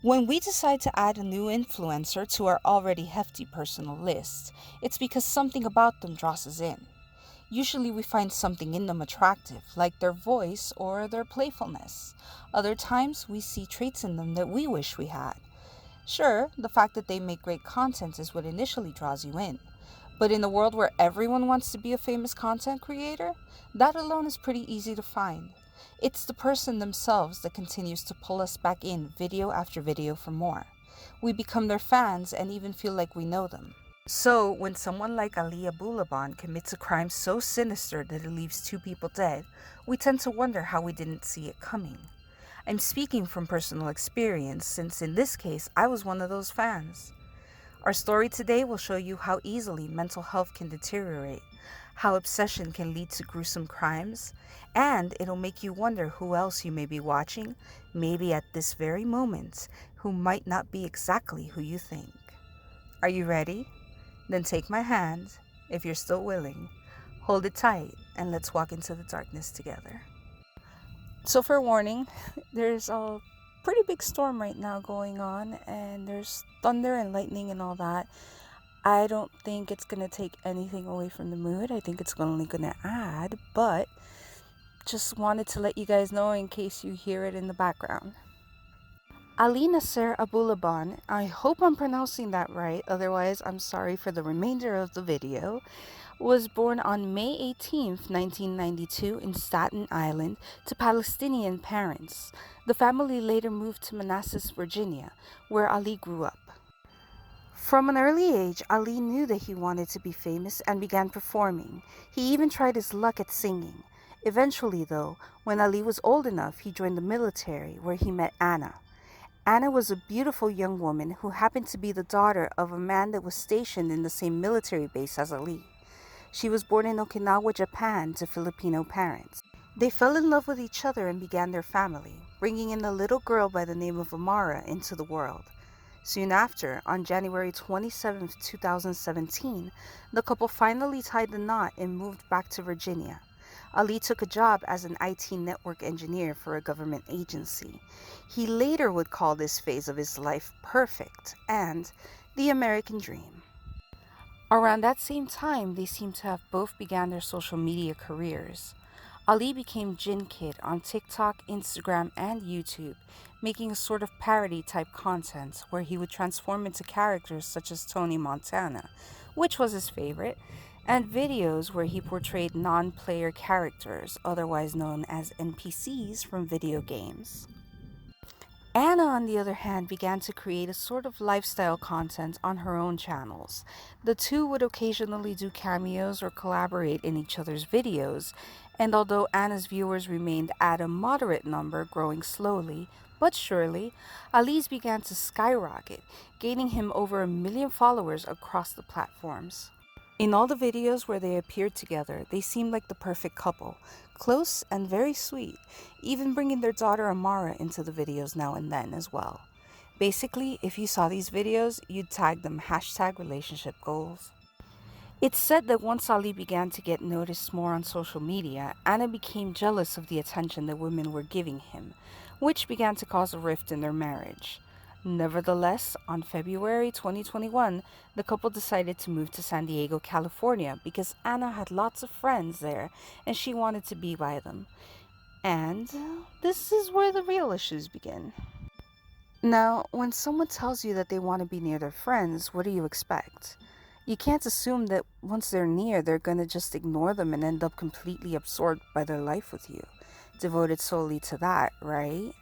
When we decide to add a new influencer to our already hefty personal list, it's because something about them draws us in. Usually we find something in them attractive, like their voice or their playfulness. Other times we see traits in them that we wish we had. Sure, the fact that they make great content is what initially draws you in. But in a world where everyone wants to be a famous content creator, that alone is pretty easy to find. It's the person themselves that continues to pull us back in video after video for more. We become their fans and even feel like we know them. So, when someone like Ali Abulaban commits a crime so sinister that it leaves two people dead, we tend to wonder how we didn't see it coming. I'm speaking from personal experience since in this case I was one of those fans. Our story today will show you how easily mental health can deteriorate, how obsession can lead to gruesome crimes, and it'll make you wonder who else you may be watching, maybe at this very moment, who might not be exactly who you think. Are you ready? Then take my hand, if you're still willing, hold it tight, and let's walk into the darkness together. So for warning, there's a pretty big storm right now going on, and there's thunder and lightning and all that. I don't think it's going to take anything away from the mood. I think it's only going to add, but just wanted to let you guys know in case you hear it in the background. Ali Nasser Abulaban, I hope I'm pronouncing that right, otherwise I'm sorry for the remainder of the video, was born on May 18th, 1992 in Staten Island to Palestinian parents. The family later moved to Manassas, Virginia, where Ali grew up. From an early age, Ali knew that he wanted to be famous and began performing. He even tried his luck at singing. Eventually, though, when Ali was old enough, he joined the military, where he met Anna. Anna was a beautiful young woman who happened to be the daughter of a man that was stationed in the same military base as Ali. She was born in Okinawa, Japan, to Filipino parents. They fell in love with each other and began their family, bringing in a little girl by the name of Amara into the world. Soon after, on January 27, 2017, the couple finally tied the knot and moved back to Virginia. Ali took a job as an IT network engineer for a government agency. He later would call this phase of his life perfect and the American dream. Around that same time, they seem to have both began their social media careers. Ali became Jinnkid on TikTok, Instagram, and YouTube, making a sort of parody type content where he would transform into characters such as Tony Montana, which was his favorite, and videos where he portrayed non-player characters, otherwise known as NPCs from video games. Anna, on the other hand, began to create a sort of lifestyle content on her own channels. The two would occasionally do cameos or collaborate in each other's videos, and although Anna's viewers remained at a moderate number, growing slowly but surely, Ali's began to skyrocket, gaining him over 1 million followers across the platforms. In all the videos where they appeared together, they seemed like the perfect couple, close and very sweet, even bringing their daughter Amara into the videos now and then as well. Basically, if you saw these videos, you'd tag them #relationship-goals. It's said that once Ali began to get noticed more on social media, Anna became jealous of the attention that women were giving him, which began to cause a rift in their marriage. Nevertheless, on February 2021, the couple decided to move to San Diego, California because Anna had lots of friends there and she wanted to be by them. And this is where the real issues begin. Now, when someone tells you that they want to be near their friends, what do you expect? You can't assume that once they're near, they're going to just ignore them and end up completely absorbed by their life with you, devoted solely to that, right?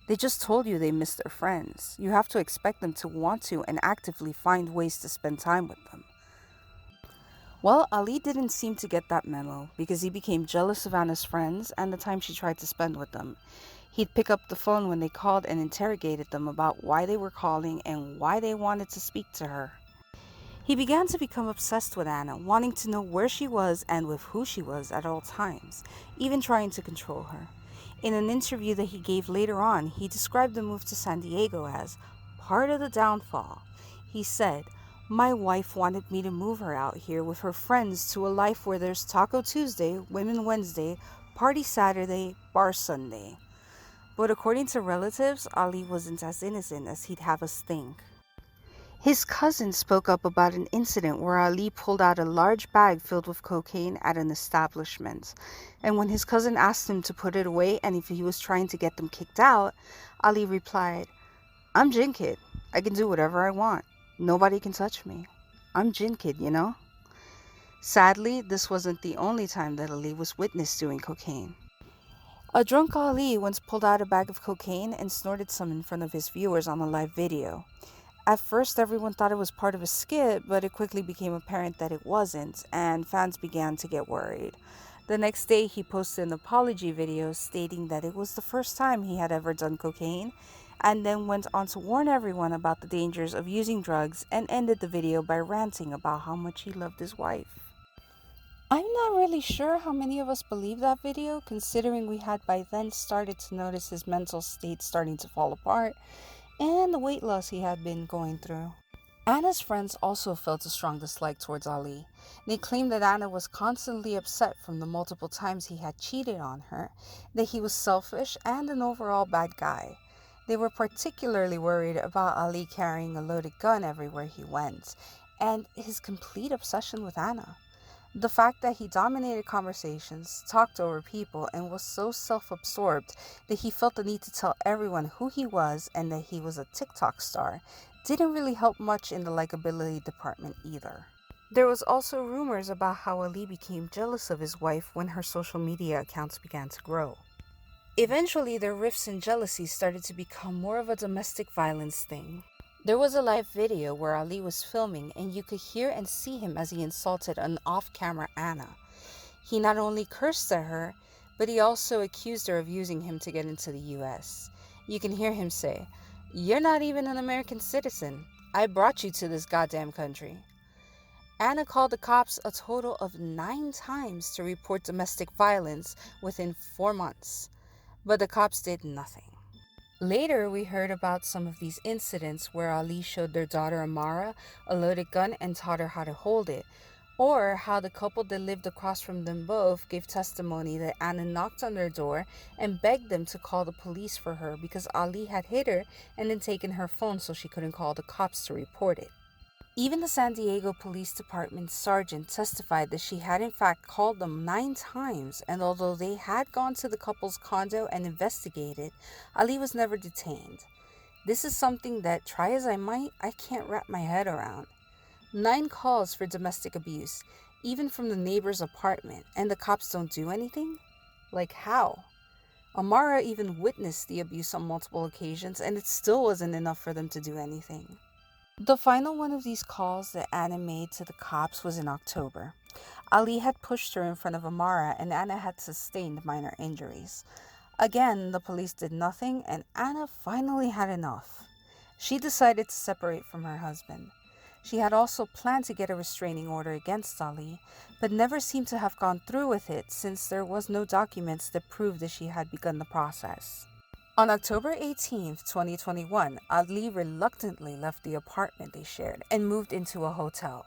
They just told you they miss their friends. You have to expect them to want to and actively find ways to spend time with them. Well, Ali didn't seem to get that memo because he became jealous of Anna's friends and the time she tried to spend with them. He'd pick up the phone when they called and interrogated them about why they were calling and why they wanted to speak to her. He began to become obsessed with Anna, wanting to know where she was and with who she was at all times, even trying to control her. In an interview that he gave later on, he described the move to San Diego as part of the downfall. He said, "My wife wanted me to move her out here with her friends to a life where there's Taco Tuesday, Women Wednesday, Party Saturday, Bar Sunday." But according to relatives, Ali wasn't as innocent as he'd have us think. His cousin spoke up about an incident where Ali pulled out a large bag filled with cocaine at an establishment. And when his cousin asked him to put it away and if he was trying to get them kicked out, Ali replied, "I'm Jinnkid. I can do whatever I want. Nobody can touch me. I'm Jinnkid, you know?" Sadly, this wasn't the only time that Ali was witnessed doing cocaine. A drunk Ali once pulled out a bag of cocaine and snorted some in front of his viewers on a live video. At first, everyone thought it was part of a skit, but it quickly became apparent that it wasn't, and fans began to get worried. The next day, he posted an apology video stating that it was the first time he had ever done cocaine, and then went on to warn everyone about the dangers of using drugs and ended the video by ranting about how much he loved his wife. I'm not really sure how many of us believe that video, considering we had by then started to notice his mental state starting to fall apart and the weight loss he had been going through. Anna's friends also felt a strong dislike towards Ali. They claimed that Anna was constantly upset from the multiple times he had cheated on her, that he was selfish and an overall bad guy. They were particularly worried about Ali carrying a loaded gun everywhere he went, and his complete obsession with Anna. The fact that he dominated conversations, talked over people, and was so self-absorbed that he felt the need to tell everyone who he was and that he was a TikTok star didn't really help much in the likability department either. There was also rumors about how Ali became jealous of his wife when her social media accounts began to grow. Eventually, their rifts and jealousies started to become more of a domestic violence thing. There was a live video where Ali was filming and you could hear and see him as he insulted an off-camera Anna. He not only cursed at her, but he also accused her of using him to get into the US. You can hear him say, "You're not even an American citizen. I brought you to this goddamn country." Anna called the cops a total of 9 times to report domestic violence within 4 months, but the cops did nothing. Later, we heard about some of these incidents where Ali showed their daughter Amara a loaded gun and taught her how to hold it, or how the couple that lived across from them both gave testimony that Anna knocked on their door and begged them to call the police for her because Ali had hit her and then taken her phone so she couldn't call the cops to report it. Even the San Diego Police Department sergeant testified that she had in fact called them 9 times, and although they had gone to the couple's condo and investigated, Ali was never detained. This is something that, try as I might, I can't wrap my head around. 9 calls for domestic abuse, even from the neighbor's apartment, and the cops don't do anything? Like how? Amara even witnessed the abuse on multiple occasions, and it still wasn't enough for them to do anything. The final one of these calls that Anna made to the cops was in October. Ali had pushed her in front of Amara and Anna had sustained minor injuries. Again, the police did nothing and Anna finally had enough. She decided to separate from her husband. She had also planned to get a restraining order against Ali, but never seemed to have gone through with it since there was no documents that proved that she had begun the process. On October 18, 2021, Ali reluctantly left the apartment they shared and moved into a hotel.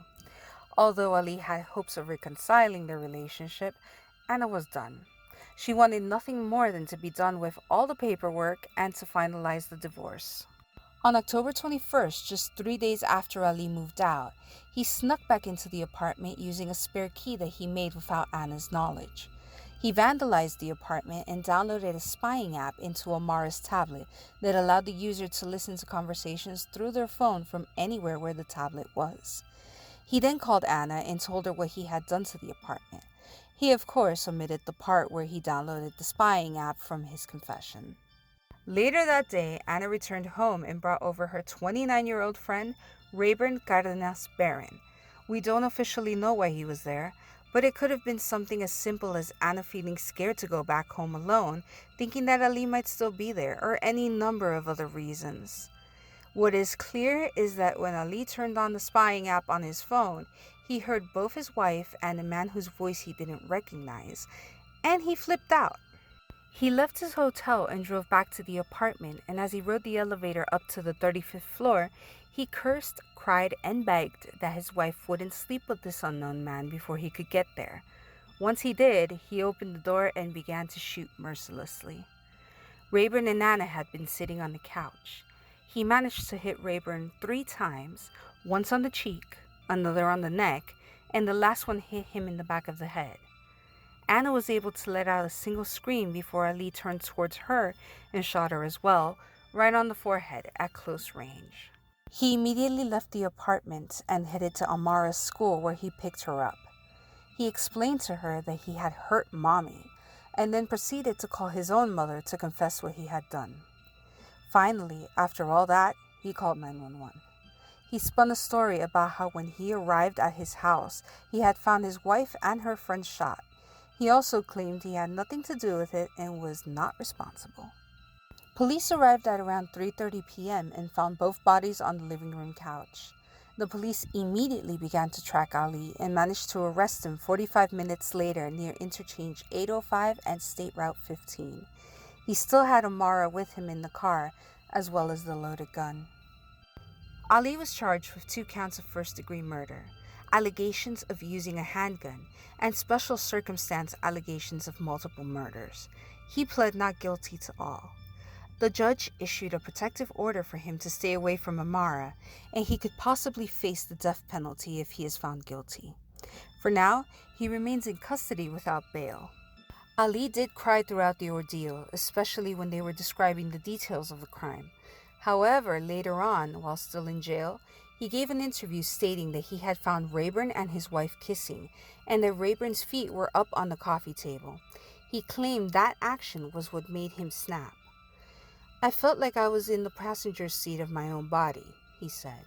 Although Ali had hopes of reconciling their relationship, Anna was done. She wanted nothing more than to be done with all the paperwork and to finalize the divorce. On October 21st, just 3 days after Ali moved out, he snuck back into the apartment using a spare key that he made without Anna's knowledge. He vandalized the apartment and downloaded a spying app into Amara's tablet that allowed the user to listen to conversations through their phone from anywhere where the tablet was. He then called Anna and told her what he had done to the apartment. He, of course, omitted the part where he downloaded the spying app from his confession. Later that day, Anna returned home and brought over her 29-year-old friend, Rayburn Cardenas Barron. We don't officially know why he was there, but it could have been something as simple as Anna feeling scared to go back home alone, thinking that Ali might still be there, or any number of other reasons. What is clear is that when Ali turned on the spying app on his phone, he heard both his wife and a man whose voice he didn't recognize, and he flipped out. He left his hotel and drove back to the apartment, and as he rode the elevator up to the 35th floor, he cursed, cried, and begged that his wife wouldn't sleep with this unknown man before he could get there. Once he did, he opened the door and began to shoot mercilessly. Rayburn and Anna had been sitting on the couch. He managed to hit Rayburn 3 times, once on the cheek, another on the neck, and the last one hit him in the back of the head. Anna was able to let out a single scream before Ali turned towards her and shot her as well, right on the forehead at close range. He immediately left the apartment and headed to Amara's school where he picked her up. He explained to her that he had hurt Mommy, and then proceeded to call his own mother to confess what he had done. Finally, after all that, he called 911. He spun a story about how when he arrived at his house, he had found his wife and her friend shot. He also claimed he had nothing to do with it and was not responsible. Police arrived at around 3:30 p.m. and found both bodies on the living room couch. The police immediately began to track Ali and managed to arrest him 45 minutes later near interchange 805 and State Route 15. He still had Amara with him in the car, as well as the loaded gun. Ali was charged with 2 counts of first-degree murder, allegations of using a handgun, and special circumstance allegations of multiple murders. He pled not guilty to all. The judge issued a protective order for him to stay away from Amara, and he could possibly face the death penalty if he is found guilty. For now, he remains in custody without bail. Ali did cry throughout the ordeal, especially when they were describing the details of the crime. However, later on, while still in jail, he gave an interview stating that he had found Rayburn and his wife kissing, and that Rayburn's feet were up on the coffee table. He claimed that action was what made him snap. "I felt like I was in the passenger seat of my own body," he said.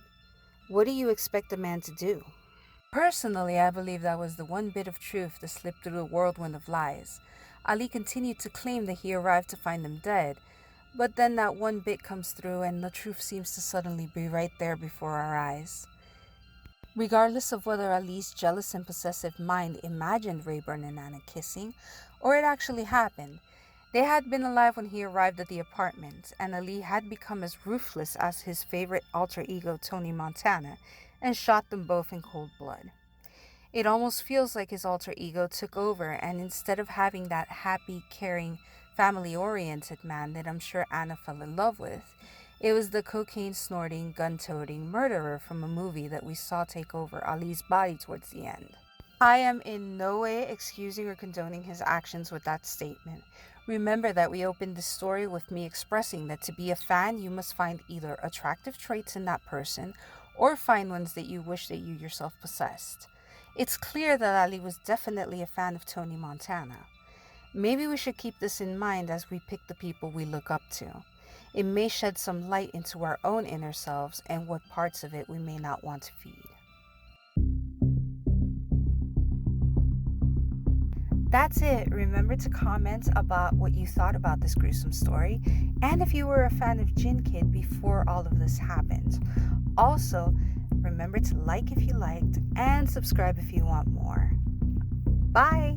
"What do you expect a man to do?" Personally, I believe that was the one bit of truth that slipped through the whirlwind of lies. Ali continued to claim that he arrived to find them dead, but then that one bit comes through and the truth seems to suddenly be right there before our eyes. Regardless of whether Ali's jealous and possessive mind imagined Rayburn and Anna kissing, or it actually happened, they had been alive when he arrived at the apartment, and Ali had become as ruthless as his favorite alter ego Tony Montana and shot them both in cold blood. It almost feels like his alter ego took over, and instead of having that happy, caring, family-oriented man that I'm sure Anna fell in love with, it was the cocaine-snorting, gun-toting murderer from a movie that we saw take over Ali's body towards the end. I am in no way excusing or condoning his actions with that statement. Remember that we opened this story with me expressing that to be a fan, you must find either attractive traits in that person or find ones that you wish that you yourself possessed. It's clear that Ali was definitely a fan of Tony Montana. Maybe we should keep this in mind as we pick the people we look up to. It may shed some light into our own inner selves and what parts of it we may not want to feed. That's it. Remember to comment about what you thought about this gruesome story and if you were a fan of Jinnkid before all of this happened. Also, remember to like if you liked and subscribe if you want more. Bye!